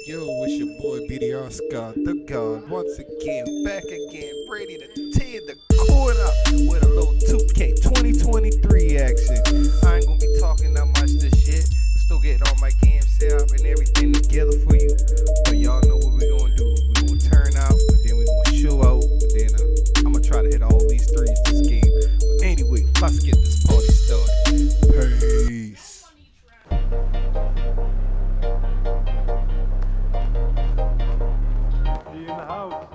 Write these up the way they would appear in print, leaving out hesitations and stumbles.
Yo, it's your boy BDRScarDaGod. Once again, back again, ready to tear the court up with a little 2K 2023 action. I ain't gonna be talking that much this shit. Still getting all my games set up and everything together for you. But y'all know what we gonna do. We gonna turn out, and then we gonna show out. And then I'm gonna try to hit all these threes this game. But anyway, let's get this party started. Peace. In the house.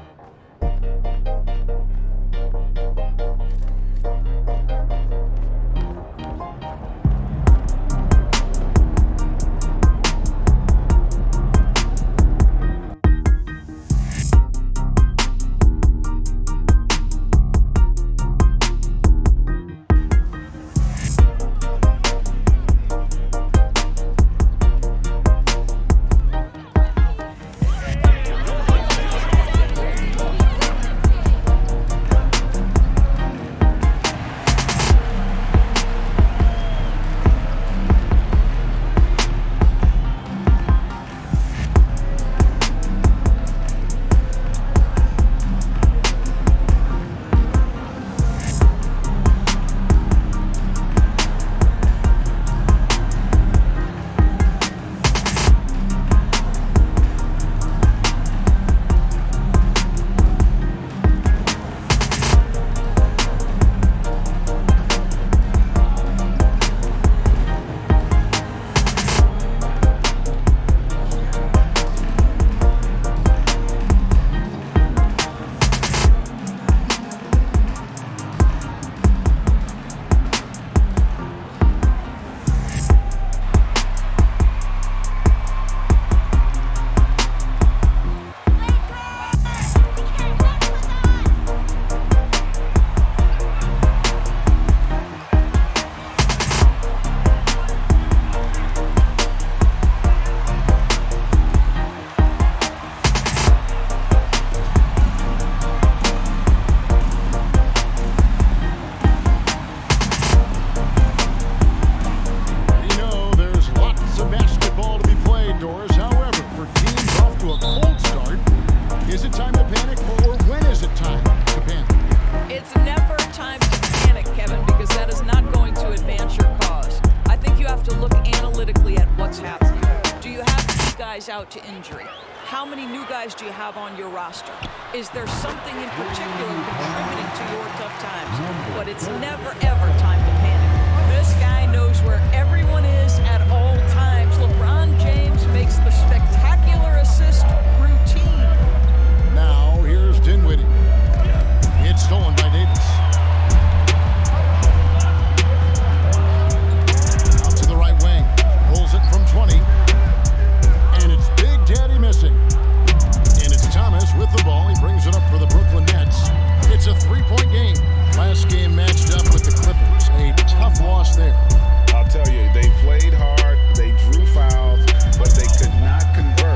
Out to injury. How many new guys do you have on your roster? Is there something in particular contributing to your tough times? But it's never ever time to panic. This guy knows where everyone is at all times. LeBron James makes the spectacular assist routine. Now here's Dinwiddie. It's stolen by Davis. Out to the right wing. Pulls it from 20. And it's Big Daddy missing. And it's Thomas with the ball. He brings it up for the Brooklyn Nets. It's a three-point game. Last game matched up with the Clippers. A tough loss there. I'll tell you, they played hard, they drew fouls, but they could not convert.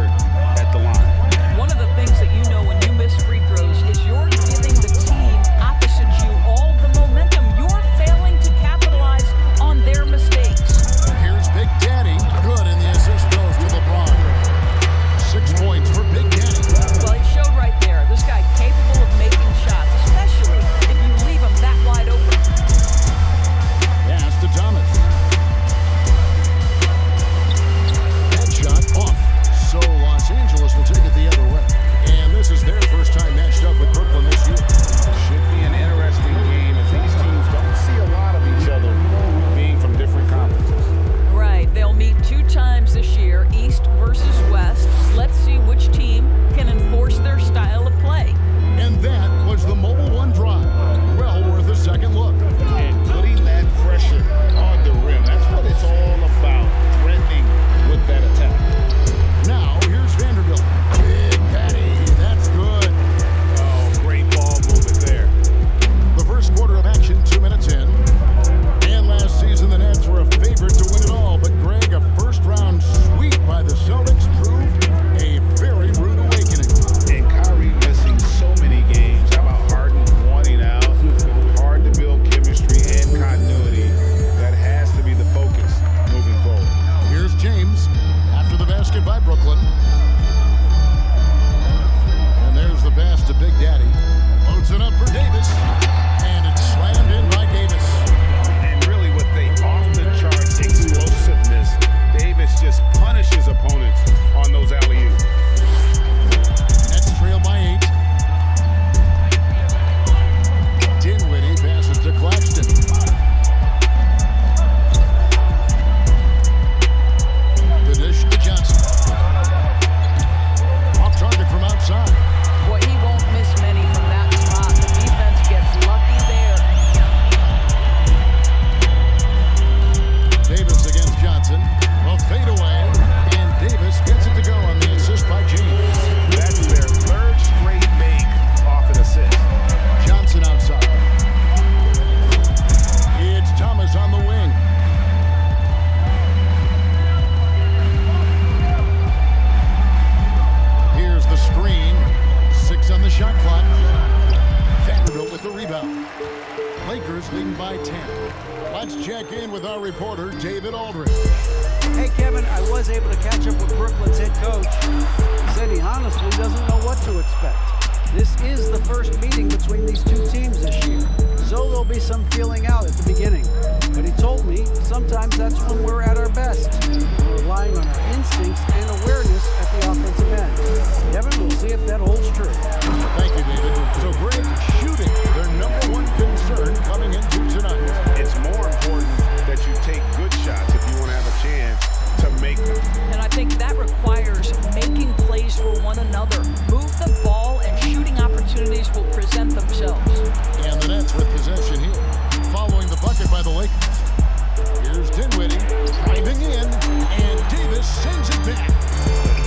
Clippers leading by 10. Let's check in with our reporter, David Aldridge. Hey, Kevin, I was able to catch up with Brooklyn's head coach. He said he honestly doesn't know what to expect. This is the first meeting between these two teams this year, so there'll be some feeling out at the beginning. But he told me sometimes that's when we're at our best. We're relying on our instincts and awareness at the offensive end. Kevin, we'll see if that holds true. Thank you, David. So, Greg, shooting, their number one concern coming into tonight. It's more important that you take good shots if you want to have a chance to make them. And I think that requires making plays for one another. Move the ball and shooting opportunities will present themselves. And the Nets with possession here, following the bucket by the Lakers. Here's Dinwiddie driving in, and Davis sends it back.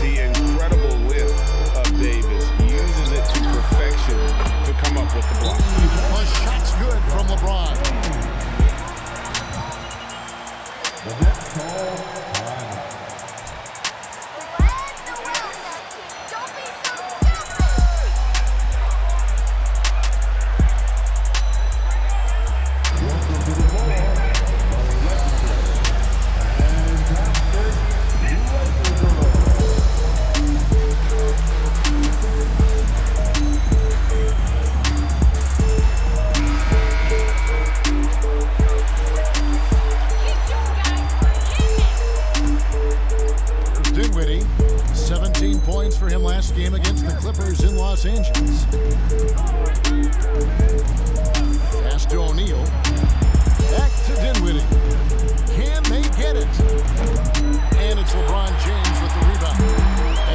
The incredible lift of Davis uses it to perfection to come up with the block. The shot's good from LeBron. Dinwiddie, 17 points for him last game against the Clippers in Los Angeles. Pass to O'Neal. Back to Dinwiddie. Can they get it? And it's LeBron James with the rebound.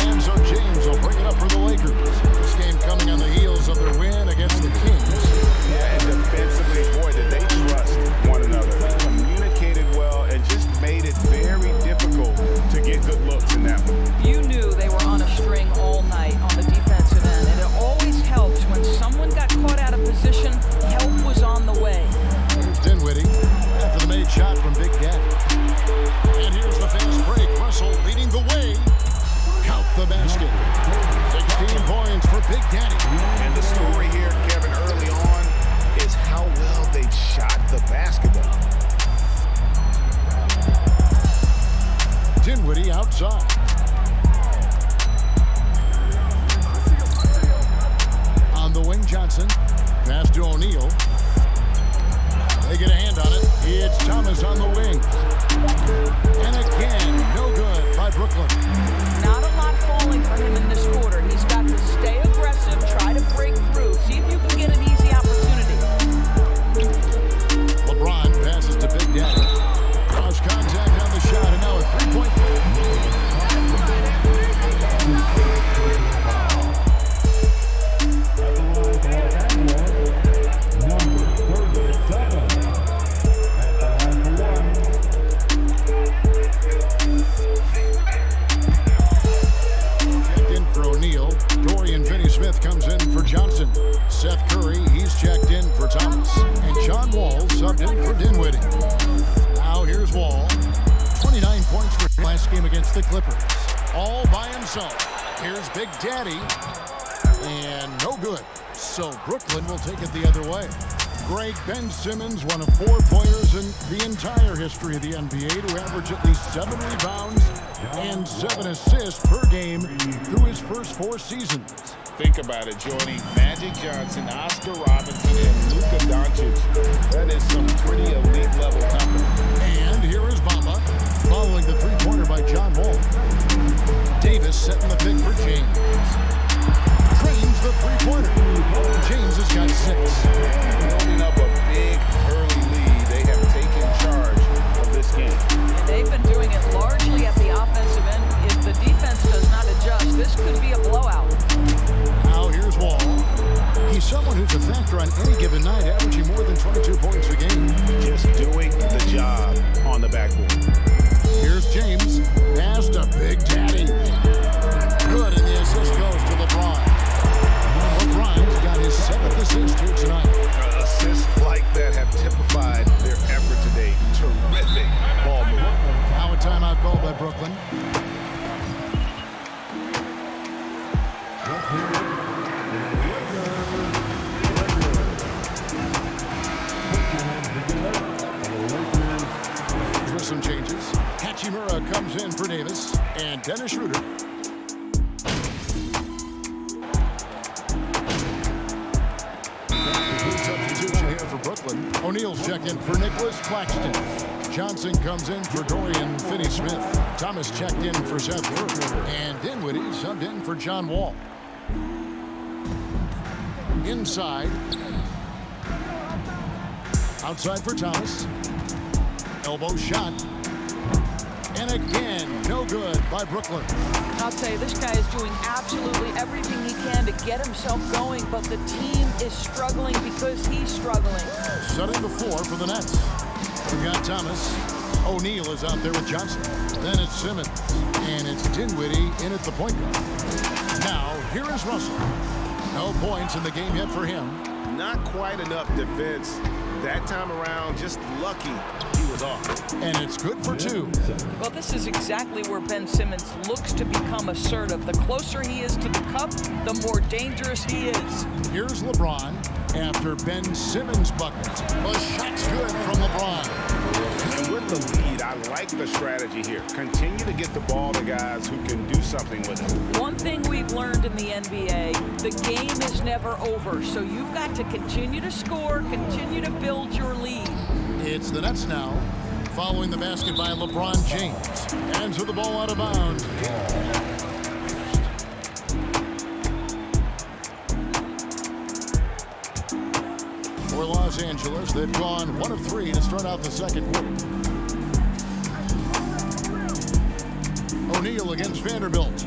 And so James will bring it up for the Lakers. This game coming on the heels of their win against the Kings. Yeah, and defensively, boy, did they trust one another. Communicated well and just made it very difficult to get good looks in that one. You knew they were on a string all night on the defensive end, and it always helps when someone got caught out of position, help was on the way. Here's Dinwiddie after the made shot from Big Daddy. And here's the fast break. Russell leading the way. Count the basket. 16 points for Big Daddy. And the story here, Kevin, early on is how well they shot the basketball. Dinwiddie outside. On the wing, Johnson. Pass to O'Neal. They get a hand on it. It's Thomas on the wing. And again, no good by Brooklyn. Not a lot falling for him in this quarter. He's got to stay aggressive, try to break through, see if you can get an easy opportunity. LeBron passes to Big Daddy. Cross contact on the shot, and now a three-point. Checked in for O'Neal. Dorian Finney-Smith comes in for Johnson. Seth Curry, he's checked in for Thomas. And John Wall subbed in for Dinwiddie. Now here's Wall. 29 points for his last game against the Clippers. All by himself. Here's Big Daddy. And no good. So Brooklyn will take it the other way. Greg, Ben Simmons, one of 4 players in the entire history of the NBA to average at least 7 rebounds and 7 assists per game through his first 4 seasons. Think about it, Jordy. Magic Johnson, Oscar Robertson, and Luka Doncic. That is some pretty elite level company. And here is Bamba, following the three-pointer by John Wall. Davis setting the pick for James. Drains the three-pointer. James has got 6. Holding up a big early lead. They have taken charge of this game. And they've been doing it largely at the offensive end. If the defense does not adjust, this could be a blowout. Now here's Wall. He's someone who's a factor on any given night, averaging more than 22 points a game. Just doing the job on the backboard. Here's James. Pass to Big Daddy. Good, and the assist goes to LeBron. LeBron's got his 7th assist here tonight. Assists like that have typified Davis and Dennis Schroeder. Substitution here for Brooklyn. O'Neal's checked in for Nicholas Claxton. Johnson comes in for Dorian Finney-Smith. Thomas checked in for Seth Burke. And Dinwiddie subbed in for John Wall. Inside. Outside for Thomas. Elbow shot. And again, no good by Brooklyn. I'll tell you, this guy is doing absolutely everything he can to get himself going, but the team is struggling because he's struggling. Setting the floor for the Nets. We've got Thomas. O'Neal is out there with Johnson. Then it's Simmons. And it's Dinwiddie in at the point guard. Now, here is Russell. No points in the game yet for him. Not quite enough defense. That time around, just lucky he was off. And it's good for two. Well, this is exactly where Ben Simmons looks to become assertive. The closer he is to the cup, the more dangerous he is. Here's LeBron after Ben Simmons' bucket. The shot's good from LeBron. And with the lead, I like the strategy here. Continue to get the ball to guys who can do something with it. One thing we've learned in the NBA, the game is never over. So you've got to continue to score, continue to build your lead. It's the Nets now, following the basket by LeBron James. Hands with the ball out of bounds. For Los Angeles, they've gone 1 of 3 to start out the second quarter. O'Neal against Vanderbilt.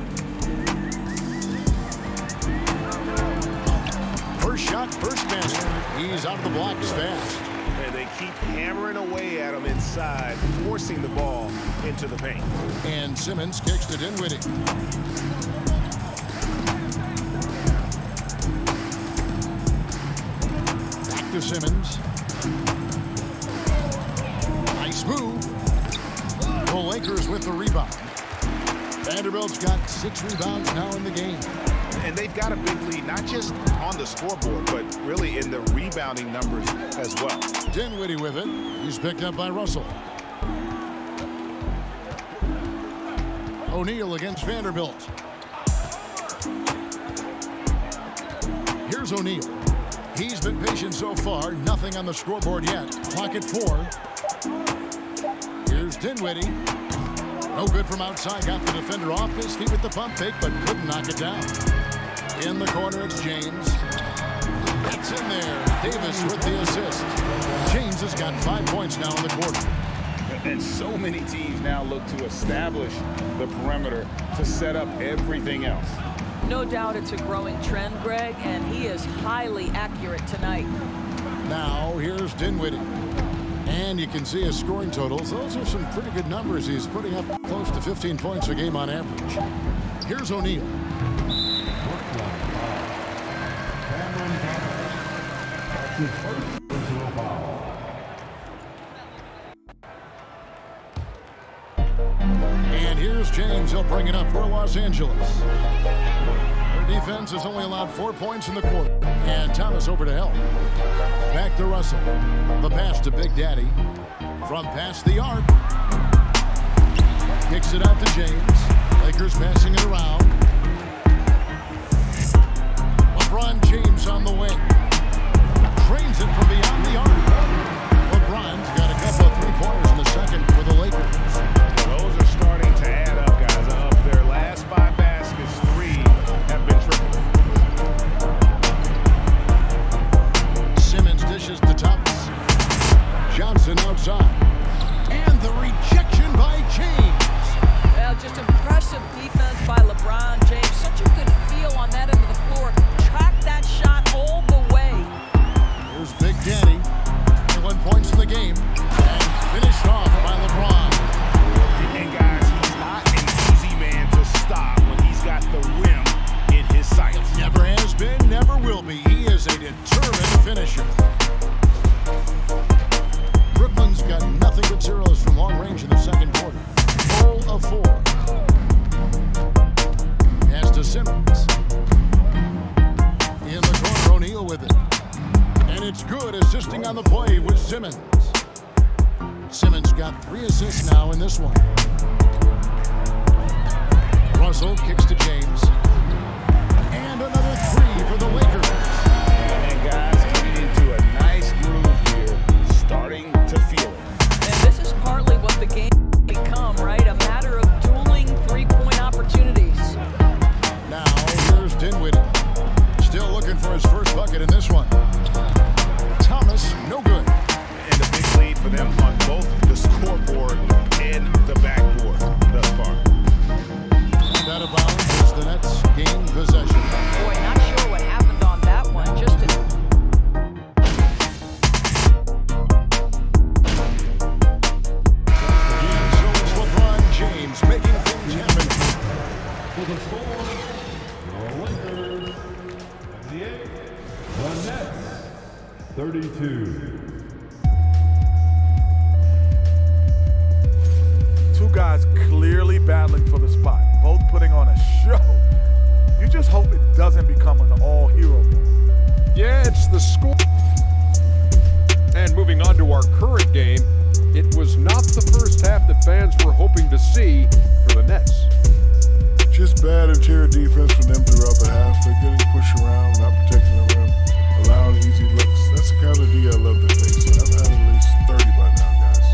First shot, first basket. He's out of the blocks fast. And they keep hammering away at him inside, forcing the ball into the paint. And Simmons kicks to Dinwiddie. Back to Simmons. Nice move. The Lakers with the rebound. Vanderbilt's got 6 rebounds now in the game. And they've got a big lead, not just on the scoreboard, but really in the rebounding numbers as well. Dinwiddie with it. He's picked up by Russell. O'Neal against Vanderbilt. Here's O'Neal. He's been patient so far. Nothing on the scoreboard yet. Clock at 4. Here's Dinwiddie. No good from outside. Got the defender off his feet with the pump fake, but couldn't knock it down. In the corner, it's James. That's in there. Davis with the assist. James has got 5 points now in the quarter. And so many teams now look to establish the perimeter to set up everything else. No doubt it's a growing trend, Greg, and he is highly accurate tonight. Now, here's Dinwiddie. And you can see his scoring totals. Those are some pretty good numbers. He's putting up close to 15 points a game on average. Here's O'Neal. And here's James. He'll bring it up for Los Angeles. Their defense has only allowed 4 points in the quarter. And Thomas over to help. Back to Russell. The pass to Big Daddy. From past the arc. Kicks it out to James. Lakers passing it around. LeBron James on the wing. Trains it from beyond the arc. LeBron's got a couple of 3-pointers in the second for the Lakers. Those are starting to add up, guys. Of their last 5 baskets, 3 have been triple. Simmons dishes to Thomas. Johnson outside. And the rejection by James. Well, just impressive defense by LeBron James. Such a good feel on that end of the floor. Track that shot all the way. Here's Big Daddy. 21 points in the game. And finished off by LeBron. And guys, he's not an easy man to stop when he's got the rim in his sights. Never has been, never will be. He is a determined finisher. Brooklyn's got nothing but zeros from long range in the second quarter. 4 of 4. Pass to Simmons. In the corner, O'Neal with it. And it's good, assisting on the play with Simmons. Simmons got 3 assists now in this one. Russell kicks to James. And another three for the Lakers. And guys getting into a nice groove here, starting to feel it. And this is partly what the game become, right? A matter of dueling three-point opportunities. Now here's Dinwiddie. Still looking for his first bucket in this one. Thomas, no good. And a big lead for them on both the scoreboard and the backboard thus far. And out of bounds as the Nets gain possession. Boy, not sure what happened on that one. Just a So it's LeBron James making things happen. For the score, the Lakers 78, the Nets 32. Two guys clearly battling for the spot, both putting on a show. You just hope it doesn't become an all-hero ball. Yeah, it's the score. And moving on to our current game, it was not the first half that fans were hoping to see for the Nets. Just bad interior defense from them throughout the half. They're getting pushed around, not protecting the rim, allowing easy looks. That's the kind of D I love to face. I've had at least 30 by now, guys.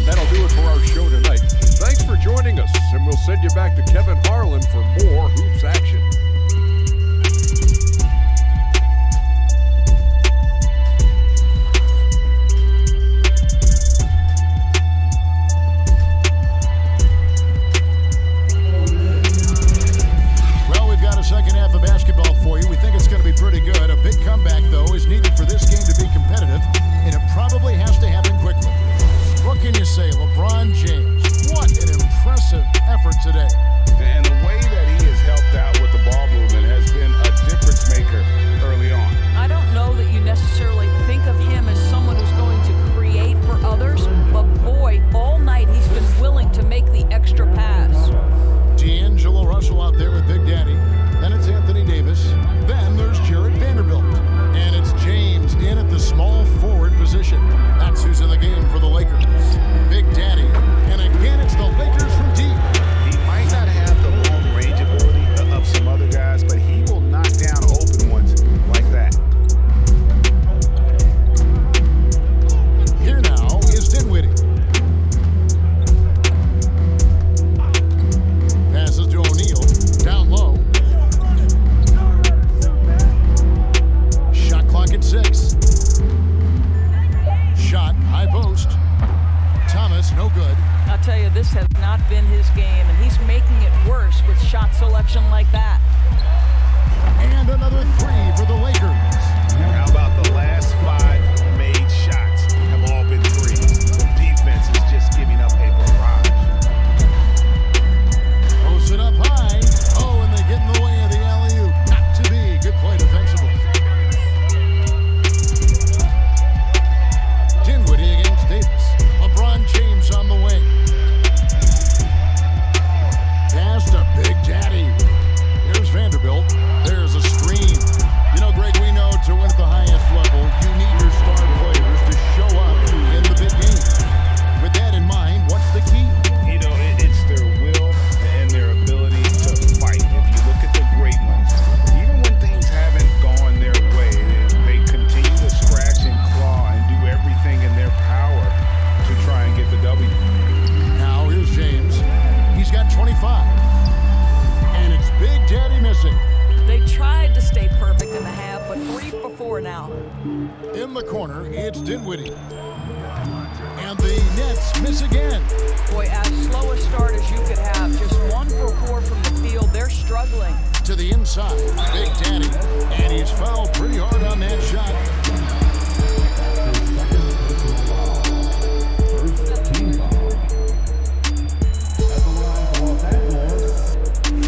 That'll do it for our show tonight. Thanks for joining us, and we'll send you back to Kevin Harlan for more Hoops action. Well, we've got a second half of basketball for you. We think it's going to be pretty good. A big comeback, though, is needed for this game to be competitive, and it probably has to happen quickly. What can you say, LeBron James? What an impressive effort today. And the way that he has helped out with the ball movement has been a difference maker early on. I don't know that you necessarily think of him as someone who's going to create for others, but boy, all night he's been willing to make the extra pass. D'Angelo Russell out there with Big Daddy. Then it's Anthony Davis. Then there's Jared Vanderbilt. And it's James in at the small forward position. That's who's in the game for the Lakers. Big Daddy. And again, it's the Lakers from deep. He might not have the long range ability of some other guys, but he will knock down open ones like that. Here now is Dinwiddie. Passes to O'Neal. Down low. Shot clock at 6. Shot, high post. Thomas, no good. I'll tell you, this has not been his game, and he's making it worse with shot selection like that. And another three for the Lakers. And how about the last 5 made shots have all been threes? The defense is just giving up a barrage. Throws it up high. Oh, and they get in the way of the alley-oop. Not to be. Good play defensively. Dinwiddie against Davis. LeBron James on the wing. Pass to Big Daddy. Here's Vanderbilt. There's a screen. You know, Greg, we know to win at the highest level, you need your star players to show up in the big game. With that in mind, what's the key? You know, it's their will and their ability to fight. If you look at the great ones, even when things haven't gone their way, they continue to scratch and claw and do everything in their power to try and get the W. Now here's James. He's got 25. And it's Big Daddy missing. They tried to stay perfect in the half, but 3 for 4 now. In the corner, it's Dinwiddie. And the Nets miss again. Boy, as slow a start as you could have. Just 1 for 4 from the field. They're struggling. To the inside, Big Daddy. And he's fouled pretty hard on that shot. First team foul. At the line for Los Angeles,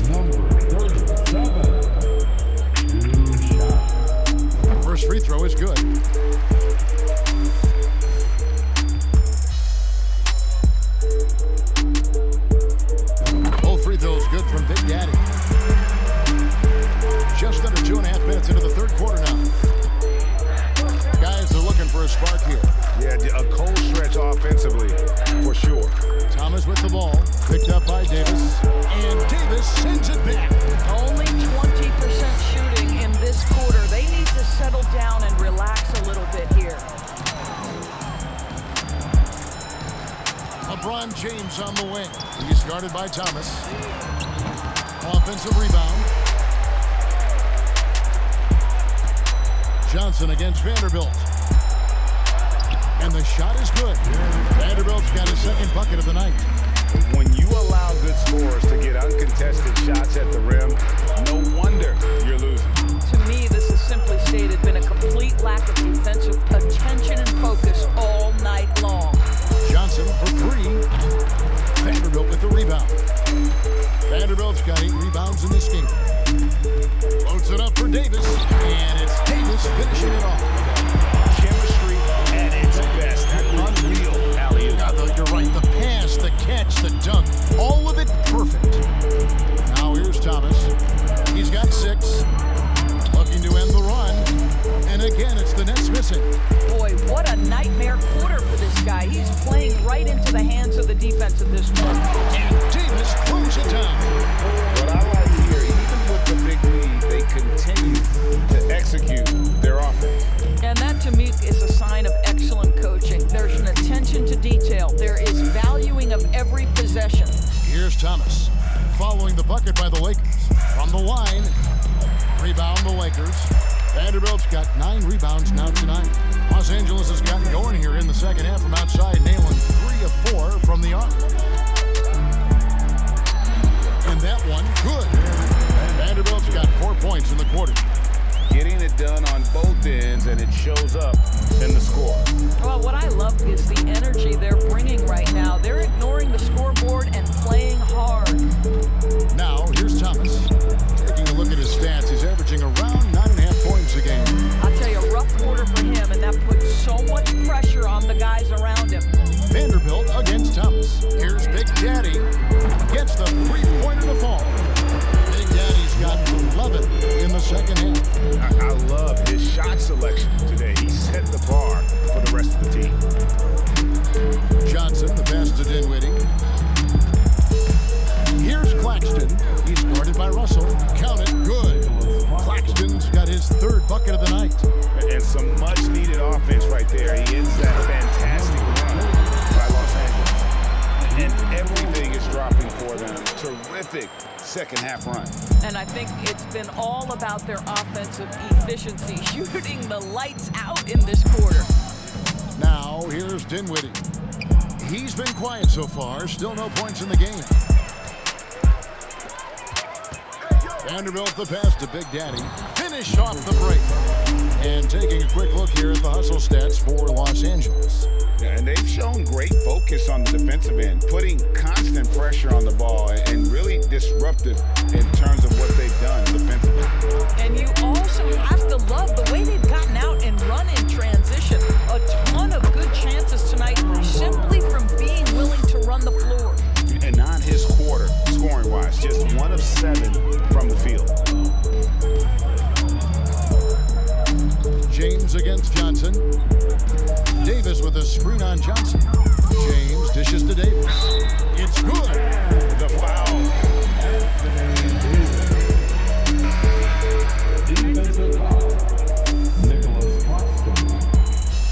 number 37. Two shots. First free throw is good. Both free throws good from Big Daddy. Just under 2.5 minutes into the third quarter now. Guys are looking for a spark here. Yeah, a cold stretch offensively, for sure. Thomas with the ball. Picked up by Davis. And Davis sends it back. Only 20% shooting in this quarter. They need to settle down and relax a little bit here. LeBron James on the wing. He's guarded by Thomas. Offensive rebound. Johnson against Vanderbilt. And the shot is good. Vanderbilt's got his second bucket of the night. When you allow good scorers to get uncontested shots at the rim, no wonder you're losing. To me, this has simply stated been a complete lack of defensive attention and focus all night long. Johnson for three. Vanderbilt with the rebound. Vanderbilt's got 8 rebounds in this game. Loads it up for Davis. And it's Davis finishing it off. Chemistry at its best. Unreal alley-oop. Yeah, you're right. The pass, the catch, the dunk. All of it perfect. Now here's Thomas. He's got 6. Looking to end the run. And again, it's the Nets missing. Boy, what a nightmare quarter for this guy. He's playing right into the hands of the defense at this point. And Davis throws it down. What I like here, even with the big lead, they continue to execute their offense. And that, to me, is a sign of excellent coaching. There's an attention to detail. There is valuing of every possession. Here's Thomas. Following the bucket by the Lakers. From the line. Rebound the Lakers. Vanderbilt's got 9 rebounds now tonight. Los Angeles has gotten going here in the second half from outside, nailing 3 of 4 from the arc. And that one, good. Vanderbilt's got 4 points in the quarter. Getting it done on both ends, and it shows up in the score. Well, what I love is the energy they're bringing right now. They're ignoring the scoreboard and playing hard. Now, here's Thomas. Taking a look at his stats, he's averaging around 9.5 points a game. I'll tell you, a rough quarter for him, and that puts so much pressure on the guys around him. Vanderbilt against Thomas. Here's Big Daddy. Gets the three-pointer to fall. Big Daddy's got 11 in the second half. I love his shot selection today. He set the bar for the rest of the team. Johnson, the pass to Dinwiddie. Here's Claxton. He's guarded by Russell. Count it, good. Claxton's got his 3rd bucket of the night. And some much-needed offense right there. He ends that fantastic run by Los Angeles. And everything is dropping for them. Terrific second-half run. And I think it's been all about their offensive efficiency, shooting the lights out in this quarter. Now, here's Dinwiddie. He's been quiet so far. Still no points in the game. Vanderbilt the pass to Big Daddy. Finish off the break. And taking a quick look here at the hustle stats for Los Angeles. Yeah, and they've shown great focus on the defensive end, putting constant pressure on the ball and really disruptive in terms of what they've done defensively. And you also have to love the way they've gotten out and run in transition. A ton of good chances tonight simply from being willing to run the floor. And not his quarter, scoring-wise, just 1 of 7 from the field. James against Johnson. Davis with a screen on Johnson. James dishes to Davis. It's good. The foul. Defensive foul. Nicholas Claxton.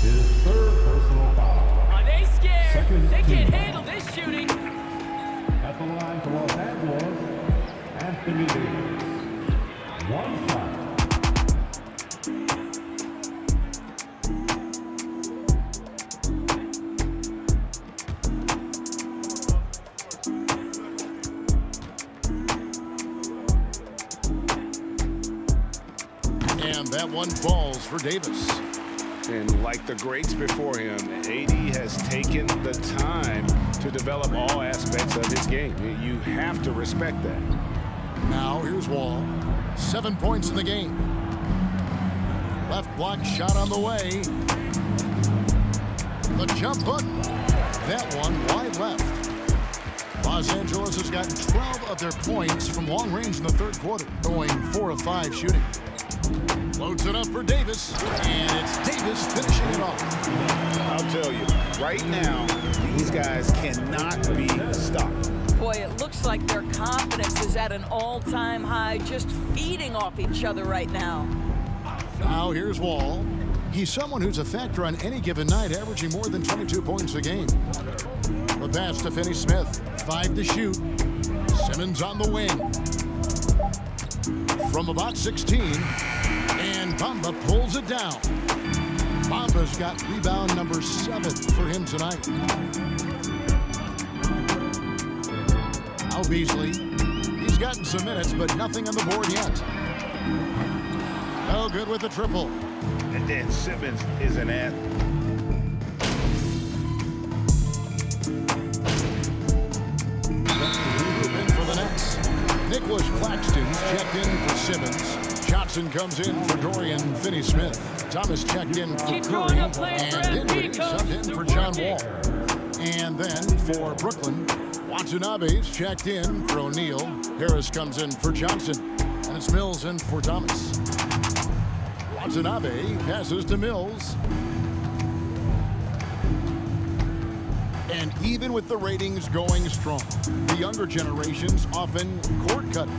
His 3rd personal foul. Are they scared? Second They team can't foul. handle this shooting. At the line for Los Angeles, Anthony Davis. 1 foul. And that one falls for Davis. And like the greats before him, AD has taken the time to develop all aspects of his game. You have to respect that. Now here's Wall. 7 points in the game. Left block shot on the way. The jump button. That one wide left. Los Angeles has gotten 12 of their points from long range in the 3rd quarter, going 4 of 5 shooting. Loads it up for Davis, and it's Davis finishing it off. I'll tell you, right now, These guys cannot be stopped. Boy, it looks like their confidence is at an all-time high, just feeding off each other right now. Now here's Wall. He's someone who's a factor on any given night, averaging more than 22 points a game. The pass to Finney-Smith. 5 to shoot. Simmons on the wing. From about 16. And Bamba pulls it down. Bamba's got rebound number 7 for him tonight. Now Beasley. He's gotten some minutes, but nothing on the board yet. No good with the triple. And then Simmons is an ad. For the Nets. Nicholas Claxton's checked in for Simmons. Johnson comes in for Dorian Finney-Smith. Thomas checked in for Curry. And Dinwiddie subbed in for John Wall. And then for Brooklyn, Watanabe's checked in for O'Neal. Harris comes in for Johnson. And it's Mills in for Thomas. Watanabe passes to Mills. And even with the ratings going strong, the younger generations often cord cutting.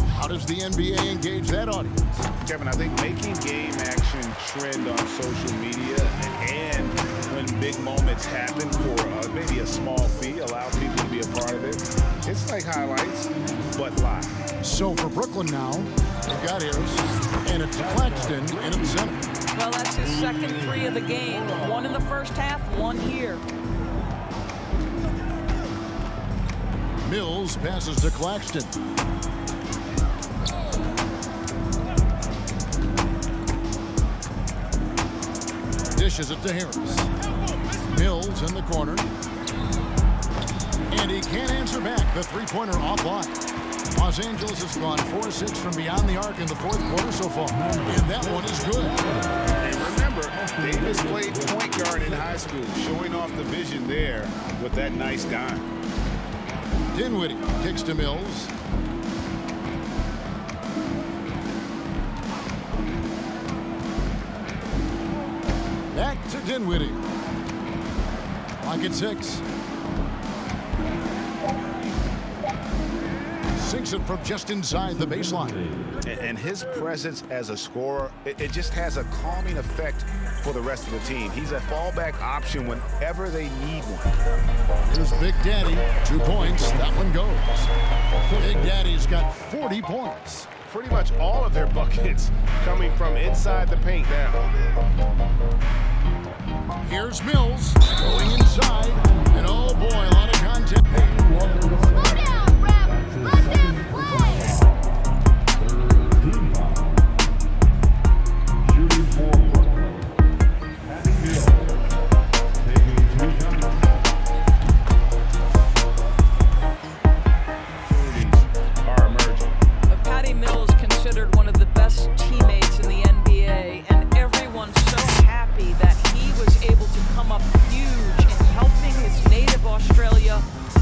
How does the NBA engage that audience? Kevin, I think making game action trend on social media and when big moments happen for maybe a small fee, allow people to be a part of it. It's like highlights, but live. So for Brooklyn now, they've got Harris, and it's Claxton in the center. Well, that's his second 3 of the game. 1 in the first half, 1 here. Mills passes to Claxton. Dishes it to Harris. Mills in the corner. And he can't answer back. The three-pointer offline. Los Angeles has gone 4-6 from beyond the arc in the fourth quarter so far. And that one is good. And remember, Davis played point guard in high school, showing off the vision there with that nice dime. Dinwiddie kicks to Mills. Back to Dinwiddie. Clock at 6. Sinks it from just inside the baseline. And his presence as a scorer, it just has a calming effect for the rest of the team. He's a fallback option whenever they need one. Here's Big Daddy, 2 points. That one goes. Big Daddy's got 40 points. Pretty much all of their buckets coming from inside the paint now. Here's Mills going inside. And oh boy, a lot of contact.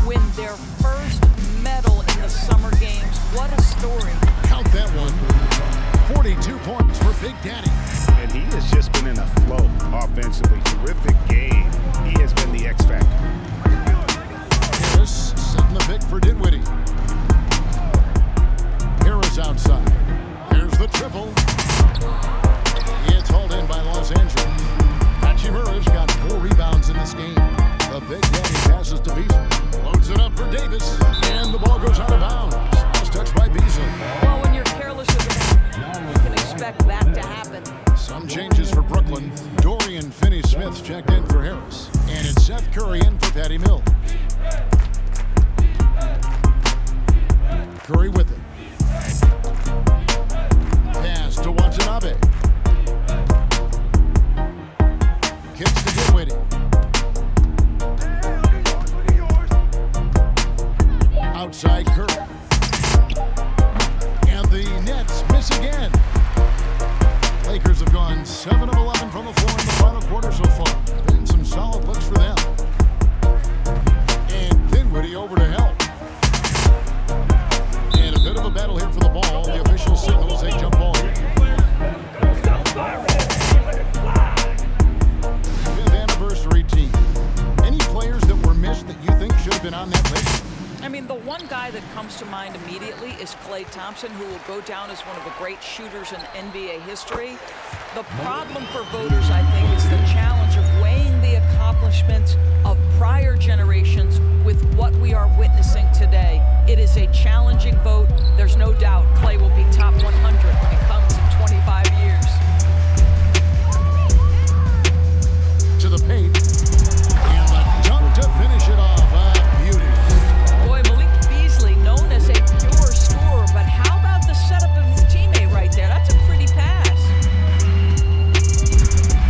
Win their first medal in the Summer obviously, is Klay Thompson, who will go down as one of the great shooters in NBA history. The problem for voters, I think, is the challenge of weighing the accomplishments of prior generations with what we are witnessing today. It is a challenging vote. There's no doubt Klay will be top 100 when it comes in 25 years. To the paint, and the dunk to finish it off. Beauty. Boy, Malik Beasley, known as a pure scorer, but how about the setup of his teammate right there? That's a pretty pass.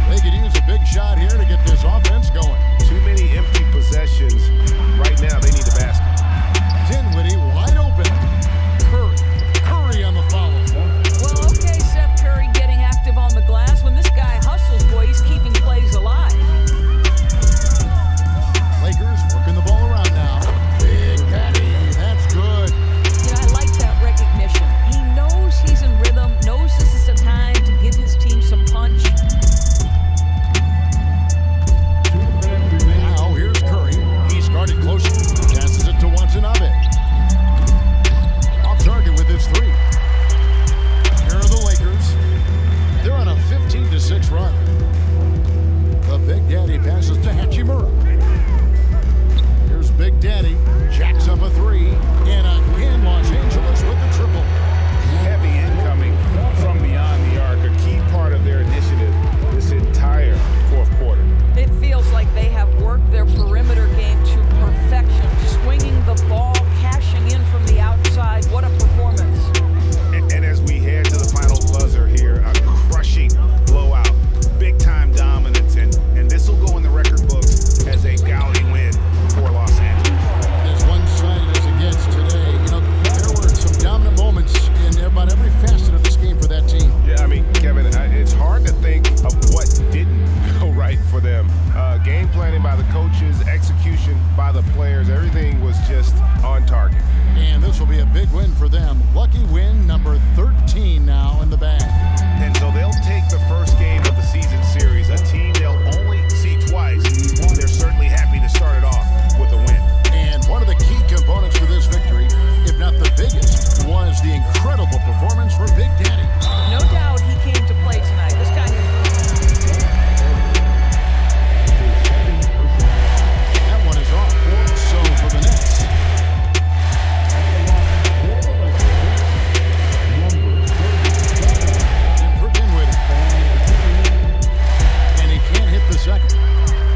They could use a big shot here to get this offense going. Too many empty possessions. Right now, they need the basket. Dinwiddie wide open. Curry on the follow. Well, okay, Steph Curry getting active on the glass. When this guy hustles, boy, he's keeping plays alive. Lakers working the ball around now. Big Daddy, that's good. You know, I like that recognition. He knows he's in rhythm, knows this is the time to give his team some punch. Now here's Curry. He started close. Passes it to Watanabe. Off target with his three. Here are the Lakers. They're on a 15-6 run. The Big Daddy passes to Hachimura. Here's Big Daddy. Jacks up a three. And again, Los Angeles with the triple. Heavy incoming from beyond the arc, a key part of their initiative this entire fourth quarter. It feels like they have worked their perimeter game to perfection, swinging the ball, cashing in from the outside. What a performance. And as we head to the final buzzer here, a crushing blowout, big-time dominance, and this will go in the record books as a gaudy win for Los Angeles. As one-sided as it gets today, you know, there were some dominant moments in about every facet of this game for that team. Yeah, I mean, Kevin, it's hard to think of what didn't go right for them. Game planning by the coaches, execution by the players, everything was just on target. And this will be a big win for them. Lucky win number 13 now in the bag. And so they'll take the first game of the season series, a team they'll only see twice. They're certainly happy to start it off with a win. And one of the key components to this victory, if not the biggest, was the incredible performance for Big Daddy. No doubt he came to play tonight. This guy That one is off. So for the Nets, and for Dinwiddie. And he can't hit the second.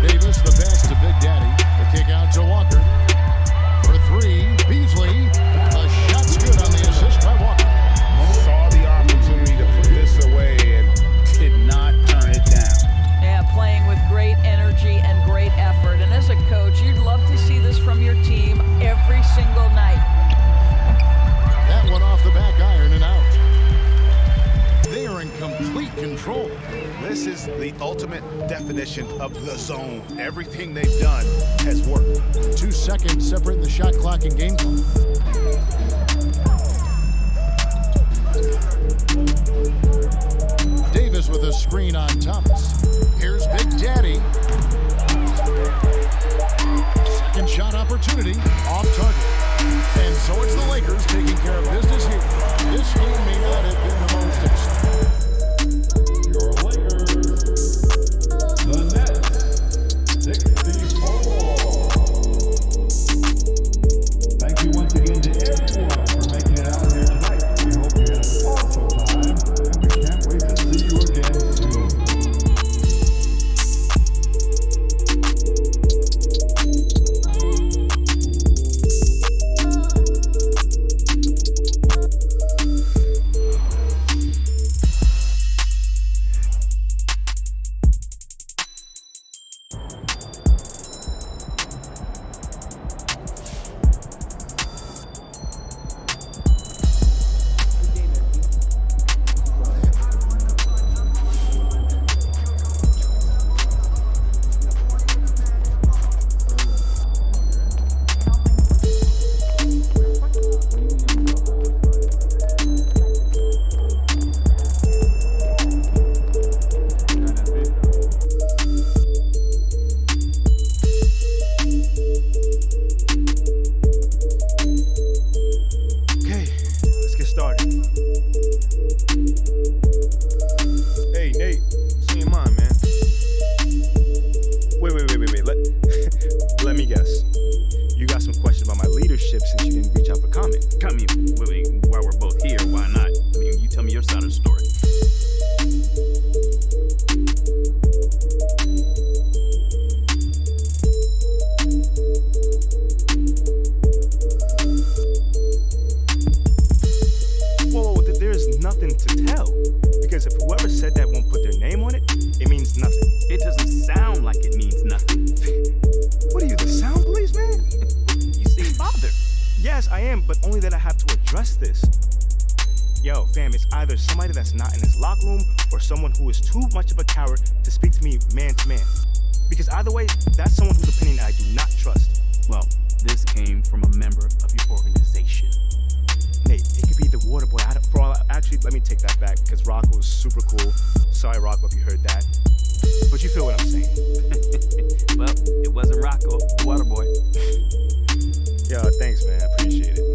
Davis, the pass to Big Daddy. The kick out to Walker. For three, Beasley. The shot's good on the assist by Walker. Saw the opportunity to put this away and did not turn it down. Yeah, playing with great energy and great effort. And as a coach, you'd love to see this from your team every single night. That one off the back iron and out. They are in complete control. This is the ultimate definition of the zone. Everything they've done has worked. 2 seconds separating the shot clock and game clock. Davis with a screen on Thomas. Here's Big Daddy. Second shot opportunity, off target. And so it's the Lakers taking care of business here. This game may not have been the most exciting. Your Lakers, the Nets, 64. Thank you once again to everyone for making it out here tonight. We hope you had an awesome time, and we can't wait to see you again soon. something to tell. Because if whoever said that won't put their name on it, it means nothing. It doesn't sound like it means nothing. What are you, the sound police, man? You seem bothered. Yes, I am, but only that I have to address this. Yo, fam, it's either somebody that's not in this locker room or someone who is too much of a coward to speak to me man to man. Because either way, that's someone whose opinion I do not trust. Well, this came from a member of your organization. Nate, it could be the water boy. Actually, let me take that back, because Rocco was super cool. Sorry, Rocco, if you heard that. But you feel what I'm saying. Well, it wasn't Rocco, the water boy. Yo, thanks, man. I appreciate it.